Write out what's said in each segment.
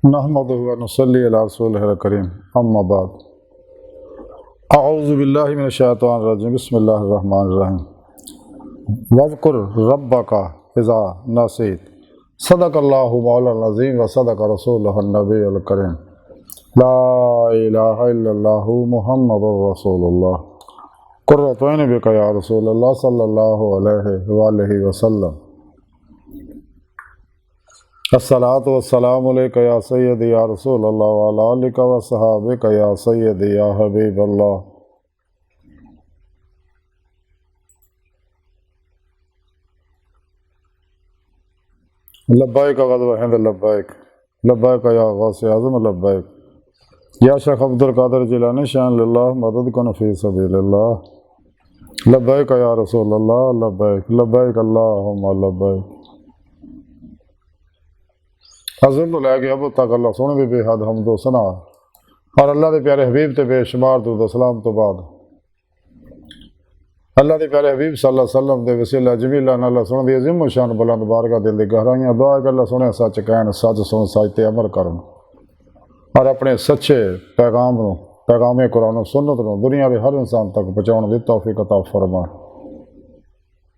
नहमदुहु व नुसल्ली अला रसूलिहिल करीम अम्मा बाद अऊज़ु बिल्लाहि मिनश शैतानिर रजीम बिस्मिल्लाहिर रहमानिर रहीम वज़कुर रब्बका इज़ा नसीत सदक़ल्लाहु मौलाना अज़ीम व सदक़ रसूलुहुन नबियुल करीम ला इलाहा इल्लल्लाहु मुहम्मदुर रसूलुल्लाह कुर्रतु ऐनि बिका या रसूलल्लाह सल्लल्लाहु अलैहि वालैहि वसल्लम अस्सलातु वस्सलामु अलैका या सय्यदी या रसूलल्लाह व अला आलिका व सहाबिका या सय्यदी या हबीबल्लाह। लब्बैक ग़ज़वा हिंद लब्बैक लब्बैक या गौस आज़म लब्बैक या शेख अब्दुल कादिर जिलानी शान लिल्लाह मदद कुन फ़ी सबीलिल्लाह लब्बैक या रसूलल्लाह लब्बैक लब्बैक अल्लाहुम्मा लब्बैक। हज़रत तो लैके अब तक अल्लाह सोने भी बेहद हमदो सना और अल्लाह के प्यारे हबीब ते बेशुमार दुरूद सलाम तो बाद अल्लाह के प्यारे हबीब सल्लल्लाहु अलैहि वसल्लम के वसीला जमीला नाल सोने दी अज़ीम शान बुलंद बारगाह दिल दी गहराइयां दुआ कि अल्लाह सोने सच कहन सच सुन सच ते अमल करन और अपने सच्चे पैगाम कुरान सुन्नत नूं दुनिया के हर इंसान तक पहुँचाने की तौफीक अता फरमाए।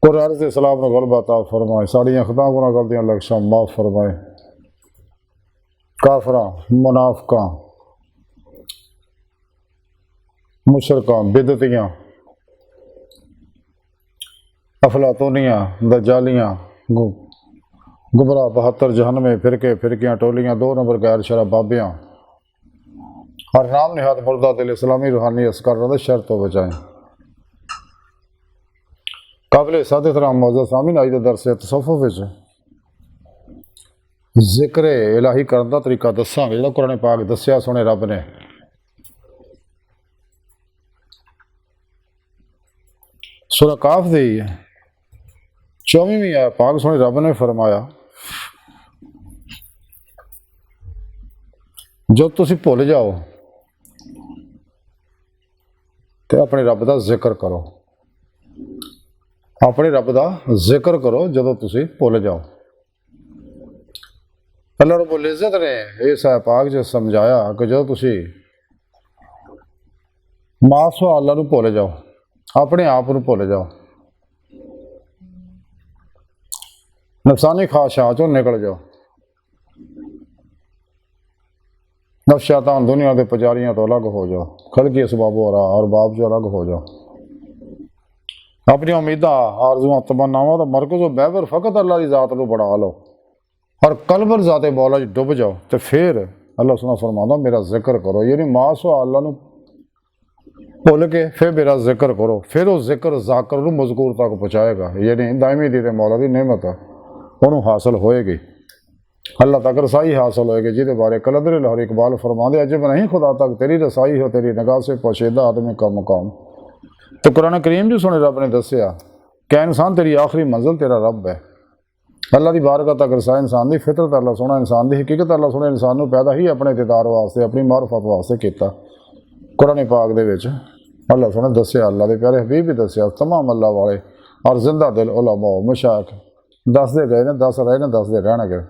कुरान से सलाम नूं गलबा अता फरमाए। साड़ियां खता गुनाह गलतियां लक्ष्यां माफ़ फरमाए। काफरा मुनाफिकां मुशरकां बिदतियां अफलातूनियां दज्जालियां गुमराह 72 जहन्नमी फिरकियां टोलियां 2 नंबर गैर शरा बाबियां और नाम निहात मुर्दा दिल इस्लामी रूहानी अस्कर शर तो बचाएं। काबिल साद एहतराम मौजूद सामीन आई दरस तसव्वुफ विच जिक्र इलाही करने का तरीका दसांगे जो कुरान पाक दसिया सोने रब ने। सूरह काफ दी 24वीं आयत पाक सोने रब ने फरमाया जो तुसी भुल जाओ तो अपने रब का जिक्र करो। अपने रब का जिक्र करो जो तुसी भुल जाओ। अल्लाह रब्बुल इज़्ज़त ने इस पाक च समझाया कि जो तुसी मासवा अल्लाह नूं भुल जाओ अपने आप नूं भुल जाओ नफसानी ख्वाहिशां चों निकल जाओ नफ्स शैतान दुनिया के पुजारियों तो अलग हो जाओ खल्की असबाब और बाब जो अलग हो जाओ। अपनी उम्मीदा आरज़ुआं तमन्नावां दा मरकज़ व महवर फ़कत अल्लाह की ज़ात नूं बढ़ा लो और कलबर ज़ाते मौला डुब जाओ तो फिर अल्लाह सुना फरमाता मेरा जिक्र करो। यानी मासवा अल्लाह नूं भुल के फिर मेरा जिक्र करो फिर वो जिक्र जाकर नूं मज़कूर तक पहुँचाएगा। यानी दायमी दी मौला की नेमत है उन्होंने हासिल होएगी अल्लाह तक रसाई हासिल होएगी जिहदे बारे कलंदर लाहौरी इकबाल फरमाते अजब नहीं खुदा तक तेरी रसाई हो तेरी निगाह से पोशीदा आदमी का मुकाम। तो कुरान करीम जो सुने रब ने दसिया क्या इंसान तेरी आखिरी मंजिल तेरा रब है। अल्लाह की बारगाह तक रसा इंसान की फितरत अल्लाह सोना इंसान की हकीकत अल्लाह सोना इंसान को पैदा ही अपने दीदार वास्ते अपनी मारफत वास्ते किया। कुरान पाक दे विच अल्लाह सोने दसिया अल्लाह के प्यारे हबीब भी दसिया तमाम अल्लाह वाले और जिंदा दिल उलमा मुशाइख दसते गए ने दस रहे ने दसते रहणगे।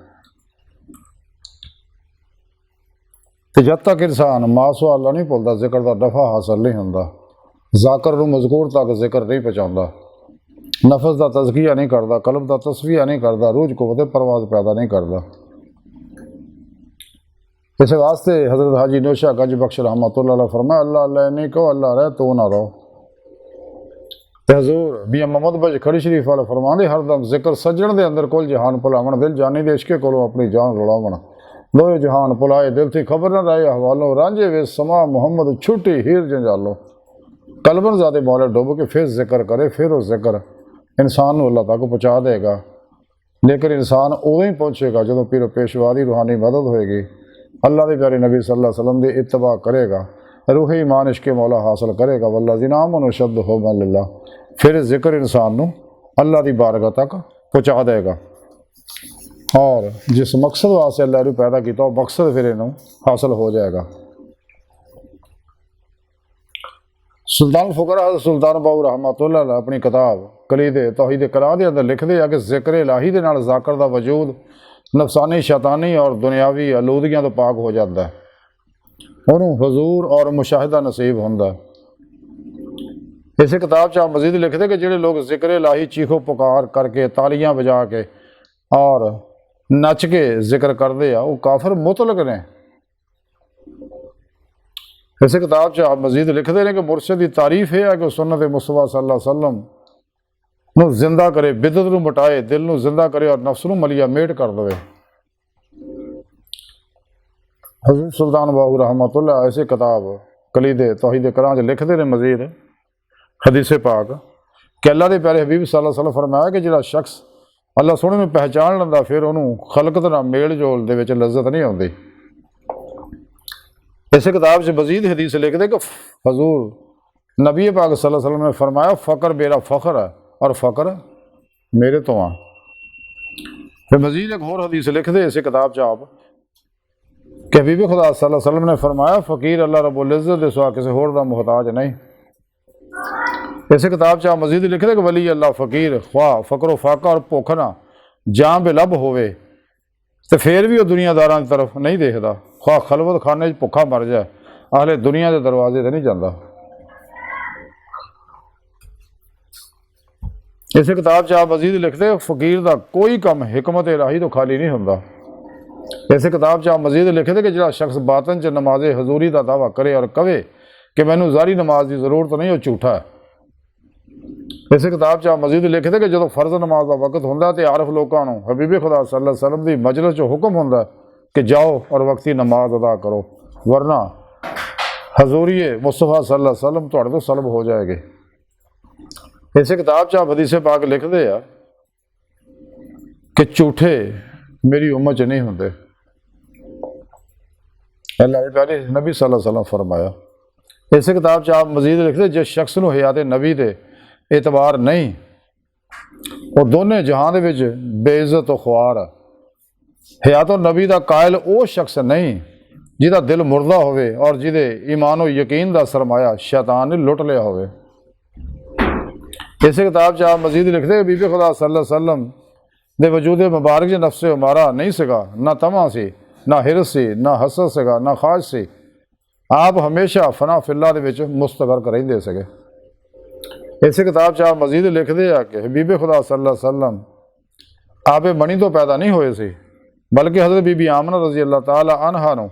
तो जब तक इंसान मासवा अल्लाह नहीं भुलता जिक्र का दफा हासिल नहीं होंदा जाकर नूं मज़कूर तक जिक्र नहीं पहुँचाता नफस का तज़किया नहीं करता कल्ब का तस्फिया नहीं करता रूज कुव्वत परवाज़ पैदा नहीं करता। इस वास्ते हज़रत हाजी नौशा गंज बख्श रहमतुल्लाह अलैह फरमाया अल्लाह अल्लाह नहीं कहो अल्लाह रहे तो ना रहो। हजूर मियां मोहम्मद बख्श खड़ी शरीफ वाले फरमाते हरदम जिक्र सज्जण के अंदर कुल जहान भुलावन दिल जानी दे इश्के कोलों अपनी जान रुलावन लोहे जहान भुलाए दिल थी खबर न रहे हवालों रांझे वे समा मुहम्मद छुट्टी हीर जंजालो। कलबन ज़ाते मौले डुब के फिर जिक्र करे फिर वो जिक्र इंसान अल्लाह तक पहुँचा देगा। लेकिन इंसान उदों ही पहुँचेगा जो पीर पेशवा की रूहानी मदद होएगी अल्लाह के प्यारे नबी सल्लल्लाहु अलैहि वसल्लम की इत्तबा करेगा रूह ईमान इश्के मौला हासिल करेगा वल्लज़ीना आमनू अशद्दु हुब्बन लिल्लाह। फिर जिक्र इंसान नूं अल्लाह की बारगाह तक पहुँचा देगा और जिस मकसद वास्ते अल्लाह ने पैदा किया वो मकसद फिर इन्हूं हासिल हो जाएगा। सुल्तान फुकरा सुल्तान बाबू रहमतुल्लाह अलैह अपनी किताब कलीद तौहीद कलाम के अंदर लिखते हैं कि जिक्र इलाही के नाल ज़ाकर दा वजूद नफसानी शैतानी और दुनियावी आलूदगियां तो पाक हो जाता है, ਉਹਨੂੰ हजूर और मुशाहिदा नसीब होंदा। इस किताब च आप मजीद लिखते कि ਜਿਹੜੇ लोग जिक्र इलाही चीखो पुकार करके तालियां बजा के और नच के जिक्र करते हैं वो काफिर मुतलक ने। इस किताब च आप मजीद लिखते हैं कि मुर्शिद की तारीफ है कि सुन्नत मुस्तफा सल्लल्लाहु अलैहि वसल्लम ਨੂੰ जिंदा करे, बिदत ਨੂੰ मिटाए, दिल ਨੂੰ जिंदा करे और नफ्स ਨੂੰ मलिया मेट कर दे। हज़रत सुल्तान बाहू रहमतुल्लाह ऐसी किताब कलीदे तौहीद करां लिखते हैं मजीद हदीस पाक कि अल्लाह के प्यारे हबीब सल्लल्लाहु अलैहि वसल्लम फरमाया कि जिहड़ा शख्स अल्लाह सोहणे में पहचान लैंदा फिर उन्होंने खलकत नाल मेल जोल दे विच लज्जत नहीं आउंदी। इस किताब से मजीद हदीस लिखते कि हजूर नबी पाक सल्लल्लाहु अलैहि वसल्लम ने फरमाया फ़क्र मेरा फ़ख्र है और फ़क्र मेरे तो आ। फिर मजीद एक होर हदीस लिखते इस किताब च आप कि हबीब खुदा सल्लल्लाहु अलैहि वसल्लम ने फरमाया फ़कीर अल्लाह रब्बुल इज़्ज़त दे सिवा किसी होर दा मुहताज नहीं। इस किताब च आप मजीद लिखते कि वली अल्लाह फ़कीर ख्वाह फ़क्र फाका और भुख ना जां बेलब होवे तो फिर भी वह दुनियादारां की तरफ नहीं देखता, ख्वाह खलवत खाने भुखा मर जाए आहले दुनिया के दरवाजे से नहीं जाता। इस किताब च आप मजीद लिखते फ़कीर का कोई कम हिकमत इलाही तो खाली नहीं होंदा। इस किताब च आप मजीद लिखते कि जिहड़ा शख्स बातन च नमाजे हजूरी का दावा करे और कहे कि मैनू ज़ारी नमाज की जरूरत नहीं, वह झूठा है। इस किताब च आप मजीद लिखते कि जो फर्ज नमाज का वक्त होंदा तो आरफ लोगों को हबीब खुदा सल्लल्लाहु अलैहि वसल्लम की मजलिस च हुक्म होंदा कि जाओ और वक्ती नमाज अदा करो, वरना हजूरी मुस्तफा सल्लल्लाहु अलैहि वसल्लम तुहाडे तो सलब हो जाएगी। इस किताब च आप हदीस पाक लिखते हैं कि झूठे मेरी उम्मत च नहीं होंदे। अल्लाह के प्यारे नबी सल्लल्लाहु अलैहि वसल्लम फरमाया। इस किताब च आप मजीद लिखते जिस शख्स को हयात नबी दे एतबार नहीं और दोनों जहां दे विच बेइज्जत और ख्वार है। हयात नबी का कायल वो शख्स नहीं जिहदा दिल मुर्दा होवे और जिहदे ईमान और यकीन का सरमाया शैतान ने लुट लिया होवे। इस किताब च आप मजीद लिखते बीबी खुदा सल्लल्लाहु अलैहि वसल्लम दे वजूद मुबारक च नफ्स हमारा नहीं सगा, ना तमा सी, ना हिरस सी, ना हसद सगा, ना ख्वाहिश सी। आप हमेशा फना फिल्ला दे विच मुस्तगरक रहिंदे सके। इस किताब च आप मजीद लिखते हैं कि हबीब खुदा सल्लल्लाहु अलैहि वसल्लम आपे मनी तो पैदा नहीं होए सी, बल्कि हज़रत बीबी आमना रजी अल्लाह ताला अन्हा नूं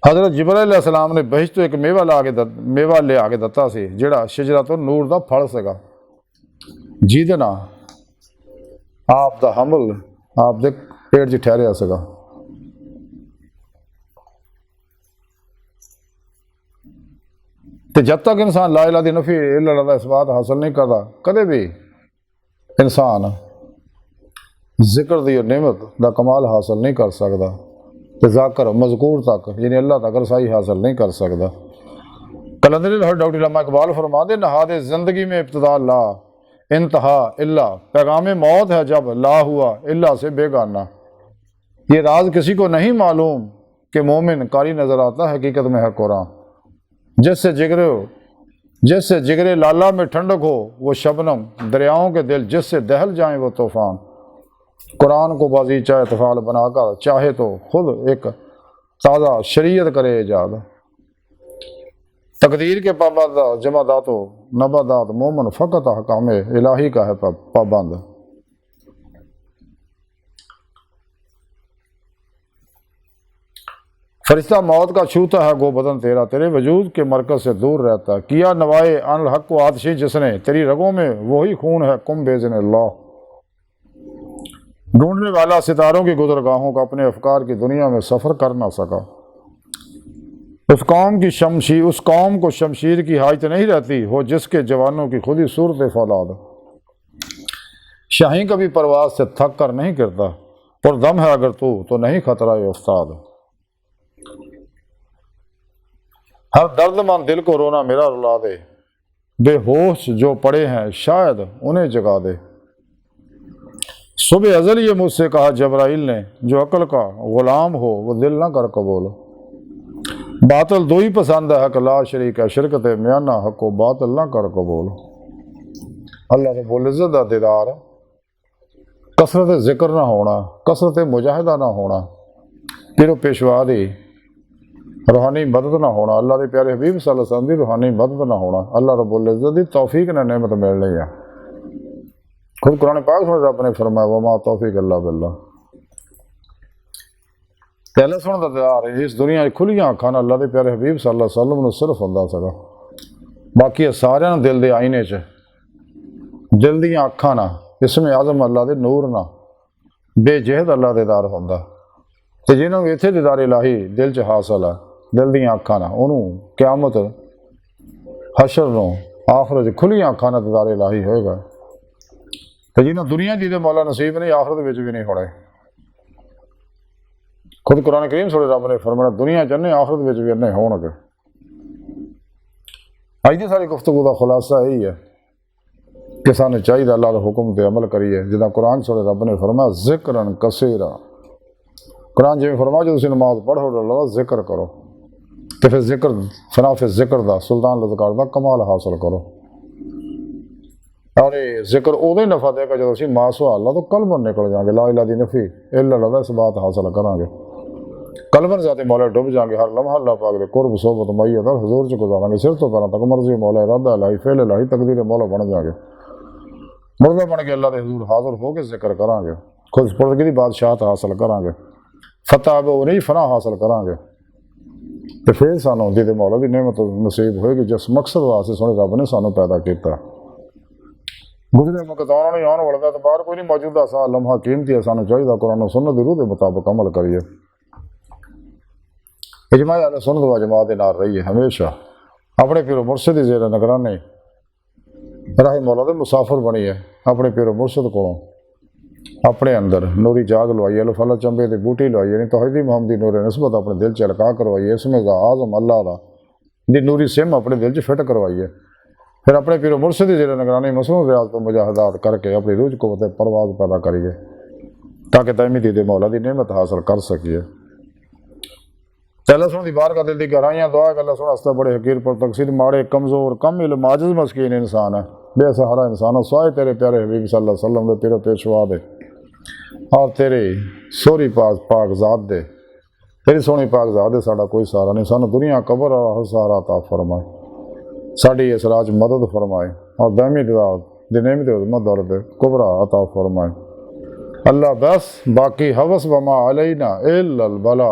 हज़रत जिब्राइल अलैहिस्सलाम ने बहिश्त तो एक मेवा लिया के दिता सी जिहड़ा शजरतुन नूर का फल सगा, जिहदे नाल आप दा हमल आप दे पेट च ठहरिया सगा। तो जब तक इंसान ला इलाहा दी नफी इल्लल्लाह दा इस बात हासिल नहीं करता, कदे भी इंसान जिक्र दी नेमत दा कमाल हासिल नहीं कर सकता, तो जाकर मजकूर तक यानी अल्लाह तक रसाई हासिल नहीं कर सकता। कलंदरी डॉक्टर इल्लामा इकबाल फरमाते नहाद ज़िंदगी में इब्तिदा ला इंतहा इल्ला, पैगाम मौत है जब ला हुआ इल्ला से बेगाना। ये राज किसी को नहीं मालूम कि मोमिन कारी नज़र आता है, हकीकत में है कुरान। जिससे जिगरे लाला में ठंडक हो वो शबनम, दरियाओं के दिल जिससे दहल जाएं वो तूफान। कुरान को बाजी चाहे तफाल बनाकर, चाहे तो खुद एक ताज़ा शरीयत करे ईजाद। तकदीर के पाबंद जमादात नबादात मोमन फ़कत हकाम इलाही का है पाबंद। फरिश्ता मौत का छूता है गो बदन तेरा, तेरे वजूद के मरकज से दूर रहता। किया नवाए अन हक को आतिशी जिसने, तेरी रगों में वही खून है कुम बेज़न अल्लाह। ढूंढने वाला सितारों की गुजरगाहों का अपने अफकार की दुनिया में सफ़र कर ना सका। उस कौम को शमशीर की हाजत नहीं रहती हो जिसके जवानों की खुद ही सूरत फौलाद। शाही कभी परवाज से थक कर नहीं गिरता, पुरदम है अगर तू तो नहीं खतरा ये उस्ताद। हर दर्दमंद दिल को रोना मेरा रुला दे, बेहोश जो पड़े हैं शायद उन्हें जगा दे। सुबह अज़ल ये मुझसे कहा जबराइल ने, जो अकल का गुलाम हो वो दिल ना कर कबूल। बातिल दो ही पसंद है हक ला शरीक है, शिरकत म्याना हको बातिल ना कर कबूल। अल्लाह रब्बुल इज़्ज़त दा दीदार कसरत जिक्र ना होना, कसरत मुजाहिदा ना होना, पिरो पेशवा दी रूहानी मदद ना होना, अल्लाह के प्यारे हबीब सल्लल्लाहु अलैहि वसल्लम की रूहानी मदद ना होना, अल्लाह रब्बुल इज्जत की तौफीक ने नेमत मिलनी है। खुद कुरान पाक में रब ने फरमाया वमा तौफीक अल्लाह बिल्लाह। पहले सुन ददार इस दुनिया खुलियां अखां अल्लाह के प्यारे हबीब सल्लल्लाहु अलैहि वसल्लम सिर्फ होंदा सगा, बाकी सारियां दिल के आईने च दिल दियां अखां ना इसमें आजम अल्लाह के नूर ना बेजहद अल्लाह दे दार होंदा ते जिन्हों इत्थे दीदार इलाही दिल च हासिल है, दिल दियां अखां ना उन्हों क्यामत हशर नूं आखिरत खुलियां अखां नाल दीदार इलाही होएगा ते जिन्हों दुनिया जी दे मौला नसीब नहीं आखिरत विच भी नहीं होने। खुद कुरान करीम सुने रब ने फरमाया दुनिया च अन्ने आखिरत विच भी अन्ने होणगे। अज दी सारी गुफ्तगू का खुलासा यही है कि सानूं चाहिए अल्लाह के हुक्म ते अमल करिए। जिदा कुरान सुने रब ने फरमाया जिक्रन कसीरा, कुरान जिवें फरमाया जो तुसीं नमाज पढ़ो अल्लाह दा जिक्र करो तो फिर जिक्र फनाफे जिक्र दा सुल्तान लज़कार दा कमाल हासिल करो। और ये जिक्र उदों ही नफा देगा जो असीं मां सुहाल ला तो कलबन निकल जाएंगे, ला इला दी नफी इल्ला दा इस बात हासिल करांगे, कलबन जाते मौला डुब जाएंगे, हर लम्हा अल्लाह पाक दे कुर्ब सोबत मैयत और हुजूर च गुजारांगे, सिर तो पैरों तक मर्जी मौला इरादा इलाही फेल इलाही तकदीर मौला बन जाएंगे, मुर्दा बन के अल्लाह के हुजूर हाजिर होकर जिक्र करांगे, खुद पुरदगी दी बादशाहत हासिल करांगे, फतह वो नहीं फना हासिल करांगे तो फिर सानू जिहदे मौला की नेमत नसीब होएगी जिस मकसद वास्ते सोहने रब ने सानू पैदा किया। गुजरे वक्त आने नहीं आने वाला तो बाहर कोई नहीं, मौजूदा सा लम्हा कीमती है, सानू चाहिए कुरान सुन्नत दी रूह के मुताबिक अमल करिए। इजमा अहले सुन्नत व जमात दे नाल रहिए, हमेशा अपने पीरो मुर्शिद दी ज़ेर निगरानी राहे मौला दे मुसाफिर बनिए, अपने पीरो मुर्शिद कोलों अपने अंदर नूरी जाग लवाइए, अल्फला चंबे की बूटी लवाइए, नहीं तौहीदी मोहम्मदी नूर नस्बत अपने दिल च अलका करवाइए, इसमें आज़म अल्लाह दा दी नूरी सिम अपने दिल च फिट करवाइए, फिर अपने पीरो मुर्शिद दी ज़ेर निगरानी मसनून रियाज तो मुजाहदात करके अपनी रूह को परवाज पैदा करिए ताकि तैमी दी मौला की नेमत हासिल कर सकिए। अल्लाह सुन दी बार का दिल की गहराइयाँ दुआ अल्लाह सुन हस्ता बड़े हकीर पर तकसीर माड़े कमज़ोर कम इल्म आजिज़ मस्कीन इंसान है, बेसहारा इंसान है, स्वाए तेरे प्यारे हबीब सल्लल्लाहु अलैहि वसल्लम दे पीरो पेशवा दे और तेरे सोरी पाक ज़ात दे तेरी सोहनी पाक ज़ात दे साडा कोई सहारा नहीं, सानू दुनिया कबर और सहारा अता फरमाए, साडी इस राज मदद फरमाए और दामी दी नेमत मदद कुबरा अता फरमाए। अल्लाह बस बाकी हवस वमा अलैना इल्लल बला।